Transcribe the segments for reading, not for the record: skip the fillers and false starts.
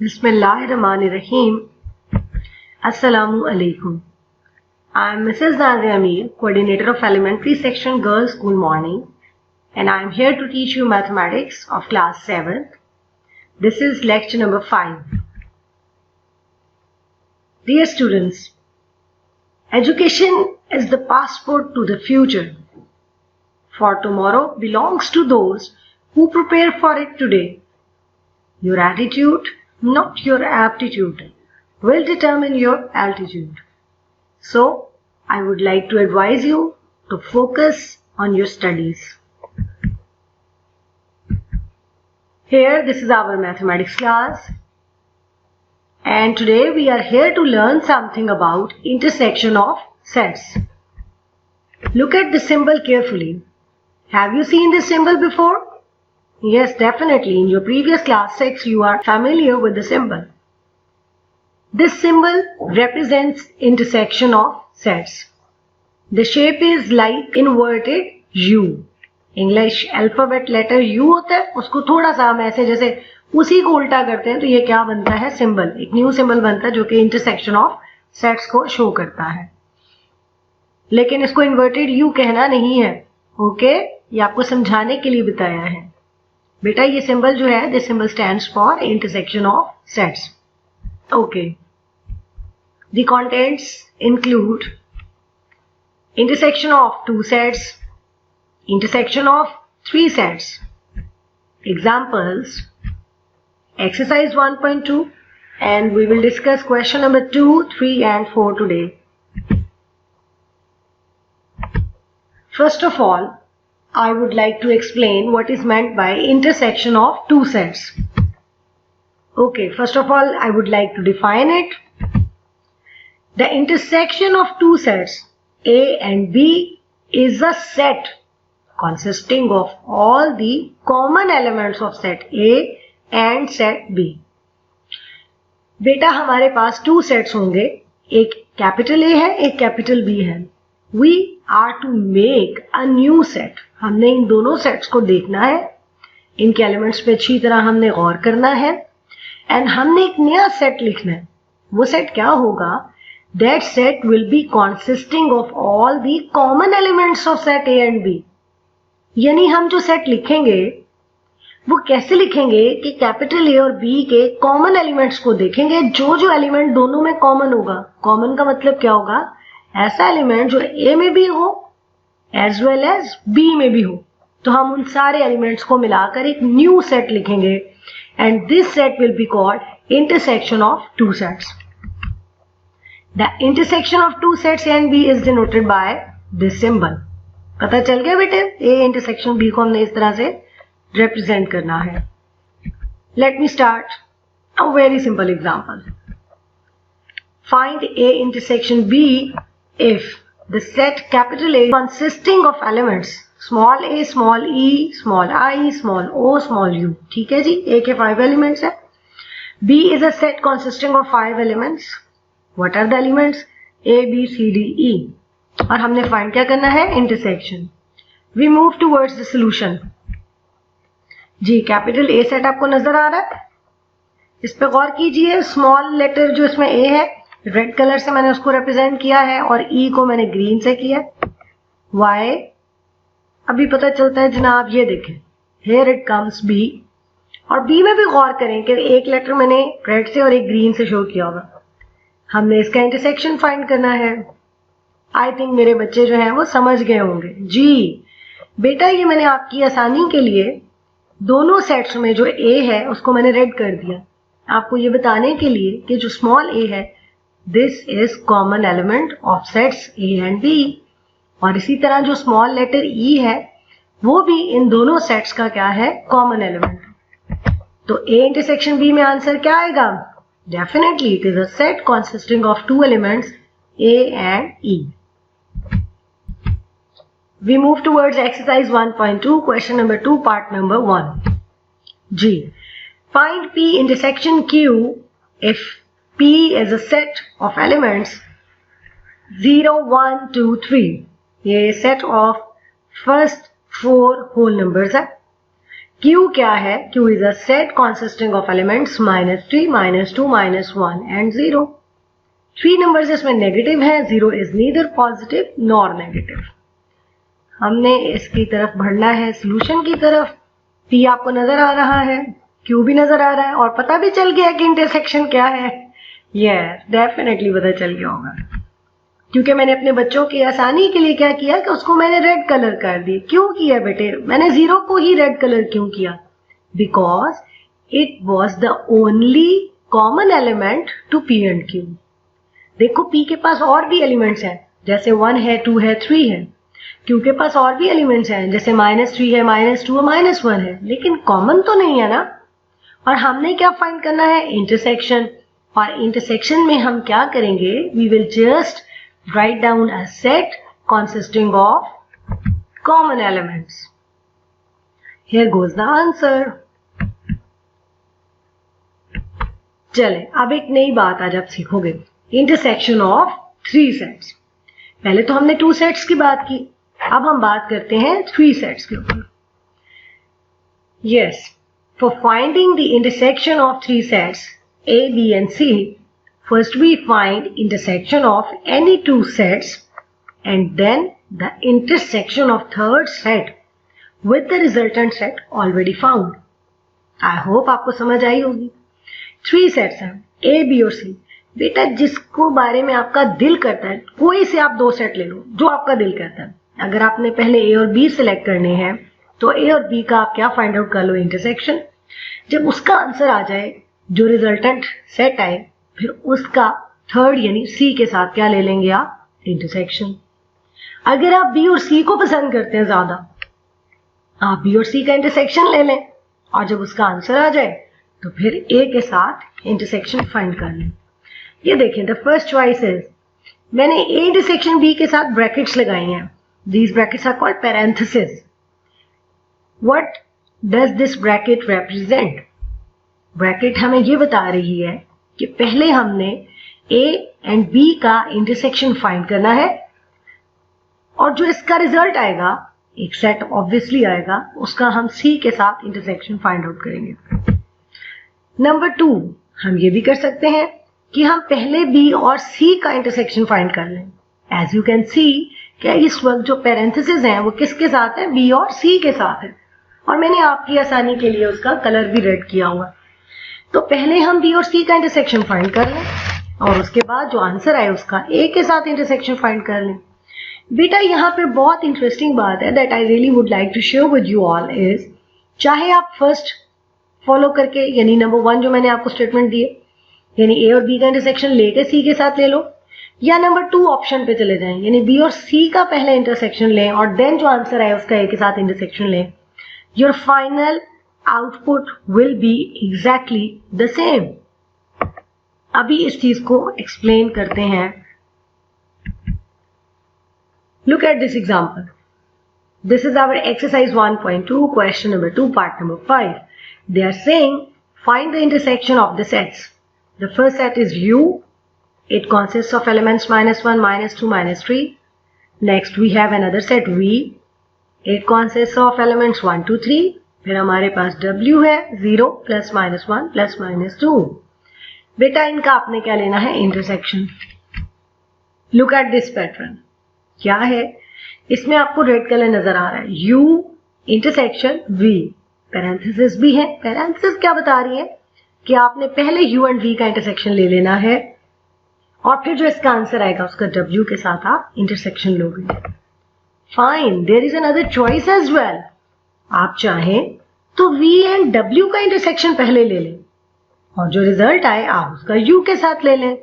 Bismillahirrahmanirrahim. Assalamu alaikum. I am Mrs. Nazia Amir, coordinator of Elementary Section Girls School Morning, and I am here to teach you mathematics of class 7th. This is lecture number 5. Dear students, education is the passport to the future. For tomorrow belongs to those who prepare for it today. Your attitude, not your aptitude, will determine your altitude. So, I would like to advise you to focus on your studies. Here, this is our mathematics class. And today we are here to learn something about intersection of sets. Look at the symbol carefully. Have you seen this symbol before? Yes, definitely. In your previous class 6, you are familiar with the symbol. This symbol represents intersection of sets. The shape is like inverted U. English alphabet letter U होता है, उसको थोड़ा सा हम ऐसे जैसे उसी को उल्टा करते हैं तो ये क्या बनता है? सिंबल, एक न्यू सिंबल बनता है जो कि इंटरसेक्शन ऑफ सेट्स को शो करता है. लेकिन इसको इन्वर्टेड यू कहना नहीं है, ओके? ये आपको समझाने के लिए बताया है. बेटा ये सिंबल जो है, this symbol stands for intersection of sets. Okay. The contents include intersection of 2 sets, intersection of 3 sets. Examples, exercise 1.2, and we will discuss question number 2, 3 and 4 today. First of all, I would like to explain what is meant by intersection of 2 sets. Okay, first of all, I would like to define it. The intersection of 2 sets A and B is a set consisting of all the common elements of set A and set B. बेटा हमारे पास 2 sets होंगे, एक capital A है, एक capital B है. We are to make a new set. हमने इन दोनों sets को देखना है, इनके एलिमेंट्स पे अच्छी तरह हमने गौर करना है, एंड हमने एक नया सेट लिखना है. वो सेट क्या होगा? That set will be consisting of all the common elements of set A and B. यानी हम जो सेट लिखेंगे वो कैसे लिखेंगे कि कैपिटल A और B के कॉमन एलिमेंट्स को देखेंगे, जो एलिमेंट दोनों में कॉमन होगा. कॉमन का मतलब क्या होगा? ऐसा एलिमेंट जो A में भी हो एज वेल एज B में भी हो. तो हम उन सारे एलिमेंट्स को मिलाकर एक न्यू सेट लिखेंगे, and this set will be called intersection of 2 sets. The intersection of 2 sets A and B is denoted by this symbol. पता चल गया बेटे? A intersection B को हमने इस तरह से represent करना है. Let me start a very simple example. Find A intersection B if the set capital A consisting of elements small a, small e, small I, small o, small u. ठीक है जी? A के 5 elements है. B is a set consisting of 5 elements. What are the elements? A, B, C, D, E. और हमने find क्या करना है? Intersection. We move towards the solution. जी, कैपिटल A सेट आपको नजर आ रहा है? इस पे गौर कीजिए. स्मॉल लेटर जो इसमें A है, रेड कलर से मैंने उसको रिप्रेजेंट किया है, और E को मैंने ग्रीन से किया. Why? अभी पता चलता है जनाब. ये देखें, here it comes B. और B में भी गौर करें कि एक लेटर मैंने रेड से और एक ग्रीन से शो किया होगा. हमने इसका इंटरसेक्शन फाइंड करना है. आई थिंक मेरे बच्चे जो हैं वो समझ गए होंगे. जी बेटा, ये मैंने आपकी आसानी के लिए दोनों सेट्स में जो A है उसको मैंने रेड कर दिया, आपको ये बताने के लिए कि जो स्मॉल a है, this is common element of sets A and B. और इसी तरह जो स्मॉल लेटर E है वो भी इन दोनों सेट्स का क्या है? Common element. तो A इंटरसेक्शन B में आंसर क्या आएगा? Definitely, it is a set consisting of 2 elements A and E. We move towards exercise 1.2, question number 2, part number 1. G. Find P intersection Q if P is a set of elements 0, 1, 2, 3. ये set of first 4 whole numbers है. Q क्या है? Q is a set consisting of elements -3, -2, -1 and 0. 3 numbers इसमें negative है, 0 is neither positive nor negative. हमने इसकी तरफ बढ़ना है सॉल्यूशन की तरफ. P आपको नजर आ रहा है, Q भी नजर आ रहा है और पता भी चल गया कि इंटरसेक्शन क्या है. यस, डेफिनेटली पता चल गया होगा, क्योंकि मैंने अपने बच्चों की आसानी के लिए क्या किया कि उसको मैंने रेड कलर कर दिया. क्यों किया बेटे? मैंने 0 को ही रेड कलर क्यों किया? Because it was the only common element to P and Q. देखो P के पास और भी एलिमेंट्स हैं, जैसे 1 है, 2 है, 3 है. Q के पास और भी एलिमेंट्स हैं, जैसे -3 है, -2 है, -1 है, लेकिन कॉमन तो नहीं है ना. और हमने क्या फाइंड करना है? इंटरसेक्शन. और इंटरसेक्शन में हम क्या करेंगे? We will just write down a set consisting of common elements. Here goes the answer. चले, अब एक नई बात आज आप सीखोगे, इंटरसेक्शन ऑफ 3 सेट्स. पहले तो हमने 2 सेट्स की बात की, अब हम बात करते हैं 3 सेट्स के ऊपर. Yes, for finding the intersection of 3 sets A, B and C, first we find intersection of any 2 sets and then the intersection of third set with the resultant set already found. I hope आपको समझ आई होगी. 3 sets हैं, A, B और C. बेटा जिसको बारे में आपका दिल करता है, कोई से आप 2 सेट ले लो जो आपका दिल करता है. अगर आपने पहले A और B सिलेक्ट करने हैं तो A और B का आप क्या फाइंड आउट कर लो? इंटरसेक्शन. जब उसका आंसर आ जाए, जो रिजल्टेंट सेट आए, फिर उसका थर्ड यानी C के साथ क्या ले लेंगे आप? इंटरसेक्शन. अगर आप B और C को पसंद करते हैं ज्यादा, आप B और C का इंटरसेक्शन ले लें और जब उसका आंसर आ जाए तो फिर A के साथ इंटरसेक्शन फाइंड कर लें. ये देखें, द फर्स्ट चॉइस इज, मैंने A इंटरसेक्शन B के साथ ब्रैकेट्स लगाई हैं. These brackets are called parenthesis. What does this bracket represent? Bracket हमें ये बता रही है कि पहले हमने A एंड B का इंटरसेक्शन फाइंड करना है और जो इसका रिजल्ट आएगा, एक सेट ऑब्वियसली आएगा, उसका हम C के साथ इंटरसेक्शन फाइंड आउट करेंगे. नंबर 2, हम ये भी कर सकते हैं कि हम पहले B और C का इंटरसेक्शन फाइंड कर लें. एज यू कैन सी कि इस वक्त जो पैरेंथेसिस हैं वो किसके साथ है? B और C के साथ है. और मैंने आपकी आसानी के लिए उसका कलर भी रेड किया हुआ. तो पहले हम B और C का इंटरसेक्शन फाइंड कर लें और उसके बाद जो आंसर आए उसका A के साथ इंटरसेक्शन फाइंड कर लें. बेटा यहाँ पे बहुत इंटरेस्टिंग बात है that I really would like to share with you all is, चाहे आप फर्स्ट फॉलो करके यानी नंबर 1 जो मैंने आपको स्टेटमेंट दिए यानी A और B का इंटरसेक्शन लेके C के साथ ले लो, या नंबर 2 ऑप्शन पे चले जाएं यानी B और C का पहले इंटरसेक्शन लें और देन जो आंसर आए उसका A के साथ इंटरसेक्शन लें. Your final output will be exactly the same. अभी इस चीज को एक्सप्लेन करते हैं. Look at this example. This is our exercise 1.2 question number 2 part number 5. They are saying find the intersection of the sets. The first set is U. It consists of elements -1, -2, -3. Next we have another set V. It consists of elements 1, 2, 3. फिर हमारे पास W है 0 +, -1 +, -2. बेटा इनका आपने क्या लेना है? Intersection. Look at this pattern. क्या है? इसमें आपको रेड कलर नजर आ रहा है. U intersection V. पैरेंथेसिस भी है. पैरेंथेसिस क्या बता रही है कि आपने पहले U एंड V का इंटरसेक्शन ले लेना है और फिर जो इसका आंसर आएगा उसका W के साथ आप इंटरसेक्शन लोगे. Fine, there is another choice as well. आप चाहें तो V एंड W का इंटरसेक्शन पहले ले लें और जो रिजल्ट आए आप उसका U के साथ ले लें.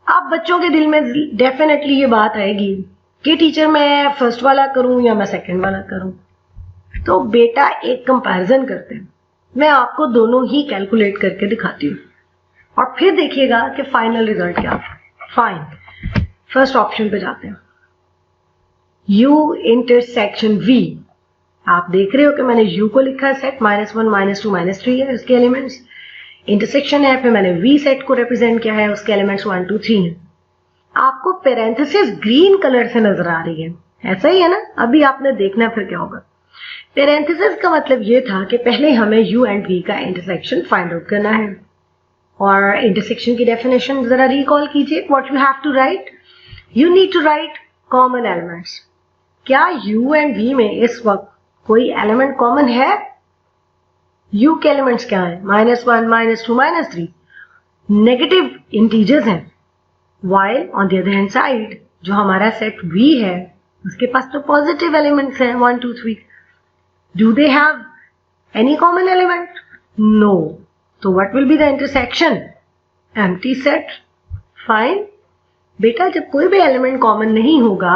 आप बच्चों के दिल में डेफिनेटली ये बात आएगी कि टीचर मैं फर्स्ट वाला करूं या मैं सेकंड वाला करूं. तो बेटा एक कंपैरिजन करते हैं. मैं आपको दोनों ही कैलकुलेट करके दिखाती हूँ और फिर देखिएगा कि फाइनल रिजल्ट क्या है. फाइन, फर्स्ट ऑप्शन पे जाते हैं. U intersection V. आप देख रहे हो कि मैंने U को लिखा है सेट -1, -2, -3 है उसके एलिमेंट्स. इंटरसेक्शन है, फिर मैंने V सेट को रिप्रेजेंट किया है, उसके एलिमेंट्स 1, 2, 3 हैं. आपको पैरेंथेसिस ग्रीन कलर से नजर आ रही है, ऐसा ही है ना? अभी आपने देखना फिर क्या होगा. पैरेंथेसिस का मतलब ये था कि पहले हमें u एंड v का इंटरसेक्शन फाइंड आउट करना है। और इंटरसेक्शन की डेफिनेशन जरा रिकॉल कीजिए। What you have to write, you need to write common elements. क्या u एंड v में इस वक्त कोई एलिमेंट कॉमन है? u के एलिमेंट्स क्या है? -1, -2, -3 नेगेटिव इंटीजर्स हैं। while on the other hand side जो हमारा सेट v है उसके पास तो पॉजिटिव एलिमेंट्स हैं 1, 2, 3। Do they have any common element? No. So what will be the intersection? Empty set. Fine. बेटा जब कोई भी एलिमेंट कॉमन नहीं होगा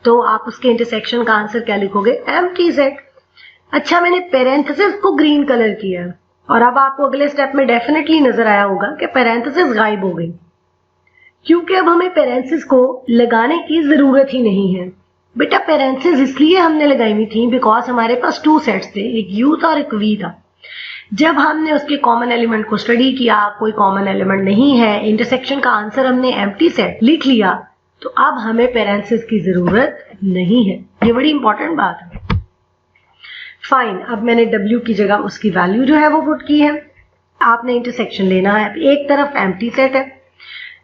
तो आप उसके इंटरसेक्शन का आंसर क्या लिखोगे? Empty set. अच्छा, मैंने पैरेंथेसिस को ग्रीन कलर किया और अब आपको अगले स्टेप में डेफिनेटली नजर आया होगा कि पैरेंथेसिस गायब हो गई, क्योंकि अब हमें पैरेंथेसिस को लगाने की जरूरत ही नहीं है। बेटा पैरेंथेसिस इसलिए हमने लगाई हुई थी बिकॉज हमारे पास 2 सेट्स थे, एक u था और एक v था। जब हमने उसके कॉमन एलिमेंट को स्टडी किया, कोई कॉमन एलिमेंट नहीं है, इंटरसेक्शन का आंसर हमने एम्प्टी सेट लिख लिया, तो अब हमें पैरेंथेसिस की जरूरत नहीं है। ये बड़ी इंपॉर्टेंट बात है। फाइन, अब मैंने w की जगह उसकी वैल्यू जो है वो पुट की है। आपने इंटरसेक्शन लेना है। एक तरफ एम्प्टी सेट है,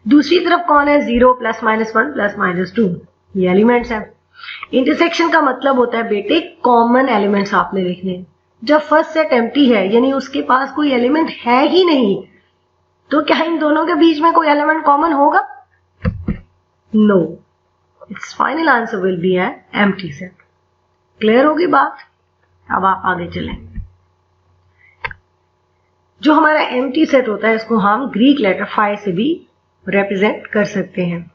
दूसरी तरफ कौन है? 0 +, -1 +, -2 ये एलिमेंट्स है। इंटरसेक्शन का मतलब होता है बेटे कॉमन एलिमेंट्स आपने लिखने। जब फर्स्ट सेट एम्प्टी है यानी उसके पास कोई एलिमेंट है ही नहीं, तो क्या इन दोनों के बीच में कोई एलिमेंट कॉमन होगा? No, it's final answer will be an empty set. Clear होगी बात? अब आप आगे चलें। जो हमारा एम्प्टी सेट होता है इसको हम ग्रीक लेटर फाई से भी रिप्रेजेंट कर सकते हैं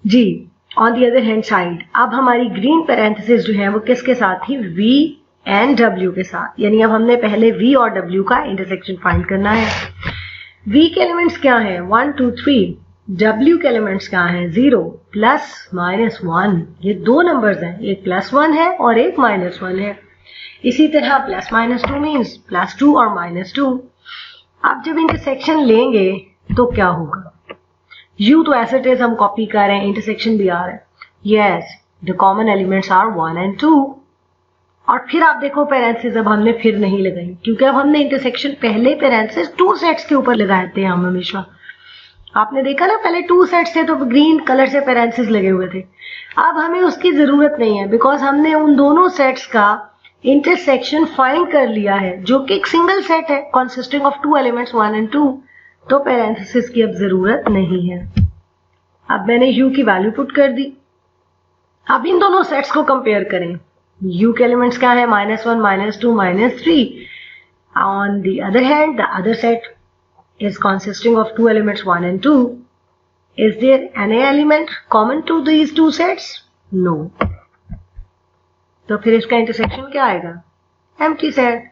जी। On the other hand side अब हमारी ग्रीन पैरेंथेसिस जो है वो किसके साथ थी? v एंड w के साथ। यानी अब हमने पहले v और w का इंटरसेक्शन फाइंड करना है। v के एलिमेंट्स क्या हैं? 1, 2, 3। w के एलिमेंट्स क्या हैं? 0 +, -1। ये 2 नंबर्स हैं, एक +1 है और एक -1 है। इसी तरह +, -2 मीन्स +2 और -2। अब जब इंटरसेक्शन लेंगे तो क्या होगा? u तो एज इट इज हम कॉपी कर रहे हैं, इंटरसेक्शन भी आ रहा है। Yes, the common elements are 1 and 2। और फिर आप देखो पैरेंथेसिस अब हमने फिर नहीं लगाई, क्योंकि अब हमने इंटरसेक्शन पहले पैरेंथेसिस 2 सेट्स के ऊपर लगाए थे हम हमेशा। आपने देखा ना, पहले 2 सेट्स थे तो ग्रीन कलर से पैरेंथेसिस लगे हुए थे। अब हमें उसकी जरूरत नहीं है बिकॉज हमने उन दोनों सेट्स का इंटरसेक्शन फाइंड कर लिया है, जो कि एक सिंगल सेट है कंसिस्टिंग ऑफ 2 एलिमेंट्स 1 एंड 2। तो पैरेंथेसिस की अब जरूरत नहीं है। अब मैंने u की वैल्यू पुट कर दी। अब इन दोनों सेट्स को कंपेयर करें। u के एलिमेंट्स क्या है? -1, -2, -3। On the other hand the other set is consisting of 2 elements 1 and 2. Is there any element common to these 2 sets? No. तो फिर इसका इंटरसेक्शन क्या आएगा? Empty set.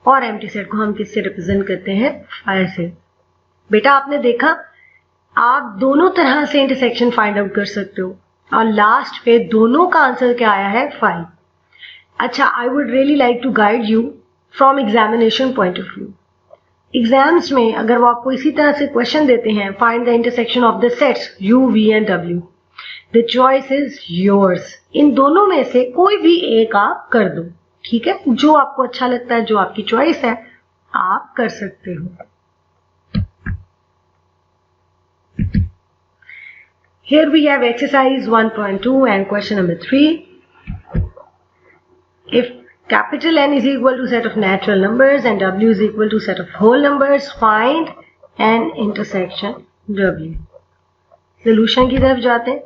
और एम्प्टी सेट को हम किससे रिप्रेजेंट करते हैं? 5 से। बेटा आपने देखा, आप दोनों तरह से इंटरसेक्शन फाइंड आउट कर सकते हो और लास्ट पे दोनों का आंसर क्या आया है? 5। अच्छा, I would really like to guide you from examination point of view. Exams में अगर वो आपको इसी तरह से क्वेश्चन देते हैं, find the intersection of the sets u, v and w, the choice is yours. इन दोनों में से कोई भी एक आप कर दो, ठीक है? जो आपको अच्छा लगता है, जो आपकी चॉइस है, आप कर सकते हो। Here we have exercise 1.2 and question number 3. If capital N is equal to set of natural numbers and W is equal to set of whole numbers, find an intersection W. Solution की तरफ जाते हैं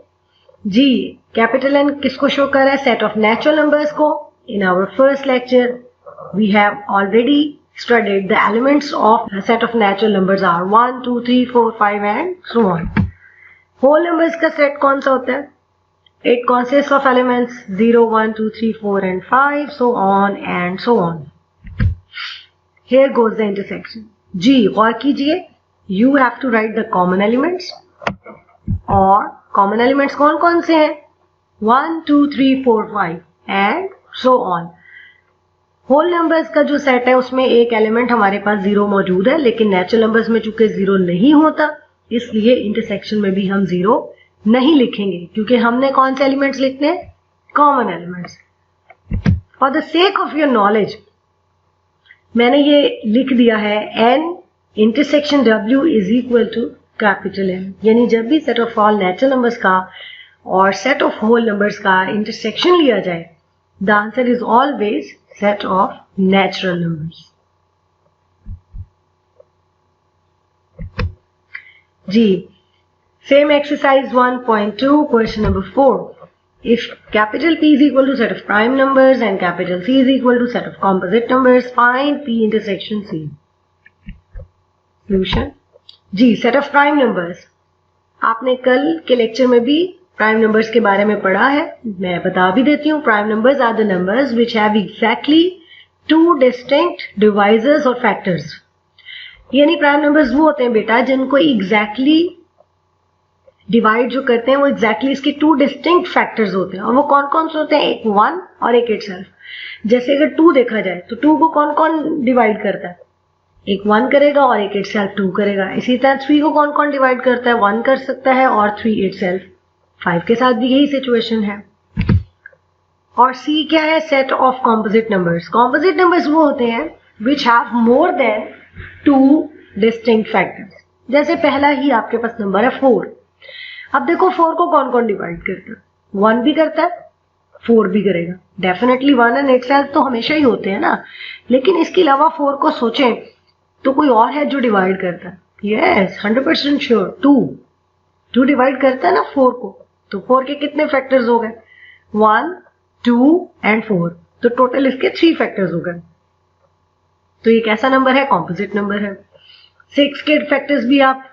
जी। Capital N किसको show कर रहा है? Set of natural numbers को। In our first lecture, we have already studied the elements of a set of natural numbers are 1, 2, 3, 4, 5 and so on. Whole numbers का सेट कौन सा होता है? It consists of elements 0, 1, 2, 3, 4 and 5, so on and so on. Here goes the intersection. जी, गौर कीजिए, you have to write the common elements. और common elements कौन कौन से हैं? 1, 2, 3, 4, 5 and so on. Whole numbers का जो सेट है उसमें एक एलिमेंट हमारे पास 0 मौजूद है, लेकिन नेचुरल नंबर्स में चूंकि 0 नहीं होता इसलिए इंटरसेक्शन में भी हम 0 नहीं लिखेंगे, क्योंकि हमने कौन से एलिमेंट्स लिखने हैं? Common elements. For the sake of your knowledge मैंने ये लिख दिया है n intersection w is equal to capital M, यानी जब भी set of all natural numbers का और सेट ऑफ होल नंबर्स का इंटरसेक्शन लिया जाए, the answer is always set of natural numbers. जी, same exercise 1.2 question number 4. If capital P is equal to set of prime numbers and capital C is equal to set of composite numbers, find P intersection C. Solution. जी, set of prime numbers. आपने कल के lecture में भी prime numbers के बारे में पढ़ा है, मैं बता भी देती हूँ। Prime numbers are the numbers which have exactly two distinct divisors और फैक्टर्स। यानी प्राइम नंबर्स वो होते हैं बेटा जिनको एग्जैक्टली डिवाइड जो करते हैं वो एग्जैक्टली इसके टू डिस्टिंक्ट फैक्टर्स होते हैं। और वो कौन कौन से होते हैं? एक 1 और एक इटसेल्फ। जैसे अगर 2 देखा जाए तो 2 को कौन कौन डिवाइड करता है? एक 1 करेगा और एक इटसेल्फ 2 करेगा। इसी तरह 3 को कौन कौन डिवाइड करता है? 1 कर सकता है और 3 इटसेल्फ। 5 के साथ भी यही सिचुएशन है। और C क्या है? Set of composite numbers. Composite numbers वो होते हैं which have more than 2 distinct factors. जैसे पहला ही आपके पास नंबर है 4। अब देखो 4 को कौन कौन डिवाइड करता है? 1 भी करता है, 4 भी करेगा। डेफिनेटली 1 एंड इटसेल्फ तो हमेशा ही होते हैं ना, लेकिन इसके अलावा 4 को सोचें तो कोई और है जो डिवाइड करता है? यस, 100% श्योर, 2 डिवाइड करता है ना 4 को। तो 4 के कितने फैक्टर्स हो गए? 1, 2 एंड 4। तो टोटल इसके 3 फैक्टर्स हो गए। तो ये कैसा नंबर है? कॉम्पोजिट नंबर है। 6 के फैक्टर्स भी आप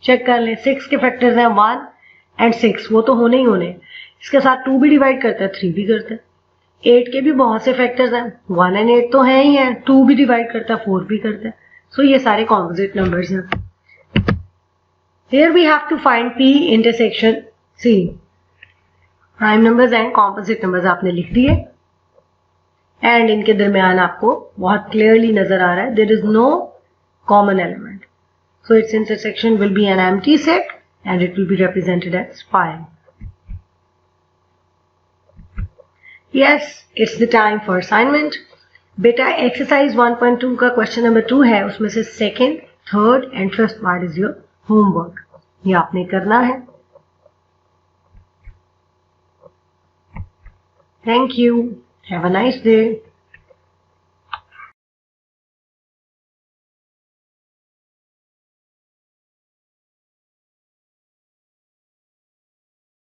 चेक कर लें। 6 के फैक्टर्स हैं 1 एंड 6, वो तो होने ही होने। इसके साथ 2 भी डिवाइड करता है, 3 भी करता है। 8 के भी बहुत से फैक्टर्स हैं, 1 एंड 8 तो हैं ही हैं, 2 भी डिवाइड करता है, 4 भी करता है। सो ये सारे कॉम्पोजिट नंबर्स हैं। Here we have to find P intersection C। Prime numbers and composite numbers आपने लिख दिए एंड इनके दरमियान आपको बहुत क्लियरली नजर आ रहा है there is no common element, so it's intersection will be an empty set and it will be represented as 5. Yes, it's the time for assignment. बेटा एक्सरसाइज 1.2 का क्वेश्चन नंबर 2 है, उसमें से second, third and first part is your homework. ये आपने करना है। Thank you, have a nice day.